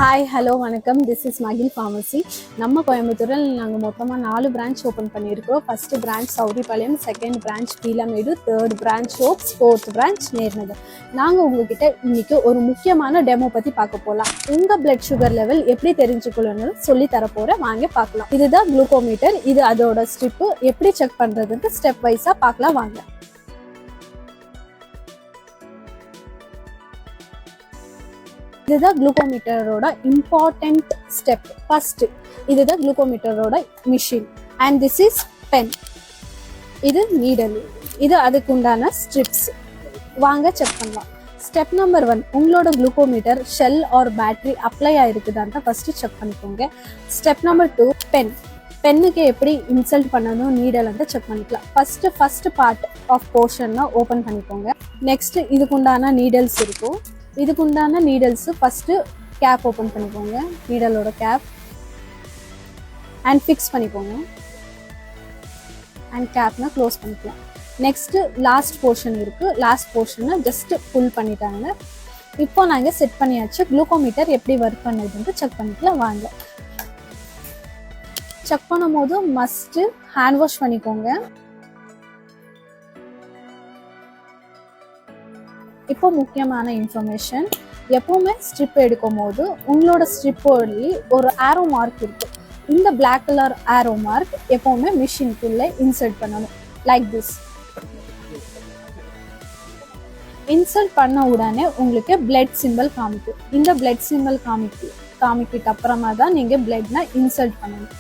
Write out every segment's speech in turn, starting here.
Hi hello வணக்கம். This is Magil pharmacy. நம்ம கோயம்புத்தூரில் நாங்கள் மொத்தமாக 4 பிரான்ச் ஓப்பன் பண்ணியிருக்கோம். First branch Sowripalayam, second branch Peelamedu, third branch ஓப்ஸ், ஃபோர்த் பிரான்ச் நேர்நகர். நாங்கள் உங்ககிட்ட இன்னைக்கு ஒரு முக்கியமான டெமோ பற்றி பார்க்க போகலாம். உங்கள் பிளட் சுகர் லெவல் எப்படி தெரிஞ்சுக்கணும்னு சொல்லி தரப்போகிறேன், வாங்க பார்க்கலாம். இதுதான் குளுக்கோமீட்டர். இது அதோட ஸ்ட்ரிப்பு. எப்படி செக் பண்ணுறதுக்கு ஸ்டெப் வைஸாக பார்க்கலாம் வாங்க. இதுதான் குளுக்கோமீட்டரோட இம்பார்ட்டன்ட் ஸ்டெப். ஃபர்ஸ்ட் இதுதான் குளுக்கோமீட்டரோட machine and this is pen. இது நீடல். இது அதுக்கு உண்டான ஸ்ட்ரிப்ஸ். வாங்க செக் பண்ணலாம். ஸ்டெப் நம்பர் 1, உங்களோட glucometer cell or battery apply ஆயிருக்குதான்னு ஃபர்ஸ்ட் செக் பண்ணிக்கோங்க. ஸ்டெப் நம்பர் 2, பென்னுக்கு எப்படி இன்சல்ட் பண்ணணும் நீடல் வந்து செக் பண்ணிக்கலாம். ஃபர்ஸ்ட் பார்ட் ஆஃப் போர்ஷனை ஓப்பன் பண்ணிக்கோங்க. நெக்ஸ்ட் இதுக்குண்டான நீடல்ஸ் இருக்கும். இதுக்குண்டான நீடல்ஸ் ஃபர்ஸ்ட் கேப் ஓப்பன் பண்ணிக்கோங்க. நீடலோட கேப் அண்ட் ஃபிக்ஸ் பண்ணிக்கோங்க. அண்ட் கேப்னா க்ளோஸ் பண்ணிக்கலாம். நெக்ஸ்ட் லாஸ்ட் போர்ஷன் இருக்கு. லாஸ்ட் போர்ஷனை ஜஸ்ட் புல் பண்ணிட்டாங்க. இப்போ நாங்கள் செட் பண்ணியாச்சு. குளுக்கோமீட்டர் எப்படி ஒர்க் பண்ணுதுன்னு செக் பண்ணிக்கலாம் வாங்க. செக் பண்ணும் போது மஸ்ட் ஹேண்ட் வாஷ் பண்ணிக்கோங்க. இப்போ முக்கியமான இன்ஃபர்மேஷன், எப்பவுமே ஸ்ட்ரிப் எடுக்கும் போது உங்களோட ஸ்ட்ரிப்போடலி ஒரு ஆரோ மார்க் இருக்கு. இந்த பிளாக் கலர் ஆரோ மார்க் எப்பவுமே மிஷினுக்குள்ள இன்சர்ட் பண்ணணும். Like this. இன்சர்ட் பண்ண உடனே உங்களுக்கு பிளட் சிம்பிள் காமிக்கும். இந்த பிளட் சிம்பிள் காமிக்கிட்டு அப்புறமா தான் நீங்க பிளட்னா இன்சர்ட் பண்ணணும்.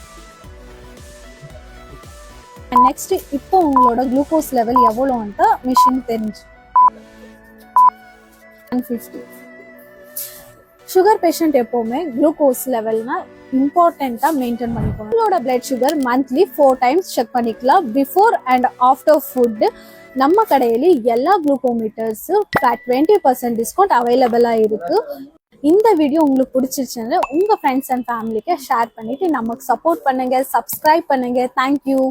நெக்ஸ்ட் இப்போ உங்களோட குளுக்கோஸ் லெவல் எவ்வளோன்ட்டு மிஷின் தெரிஞ்சு. 150. சுகர் பேஷண்ட் எப்பவுமே குளுக்கோஸ் லெவல்னா இம்பார்ட்டண்டா மெயின்டைன் பண்ணிக்கணும். உங்களோட blood sugar monthly 4 times check பண்ணிக்கலாம். பிஃபோர் அண்ட் ஆஃப்டர் ஃபுட் நம்ம கடையில எல்லா குளுக்கோமீட்டர்ஸ் 20% டிஸ்கவுண்ட் அவைலபிளா இருக்கு. இந்த வீடியோ உங்களுக்கு பிடிச்சிருச்சுன்னா உங்க ஃப்ரெண்ட்ஸ் அண்ட் ஃபேமிலிக்கு ஷேர் பண்ணிட்டு நமக்கு சப்போர்ட் பண்ணுங்க, சப்ஸ்கிரைப் பண்ணுங்க. தேங்க்யூ.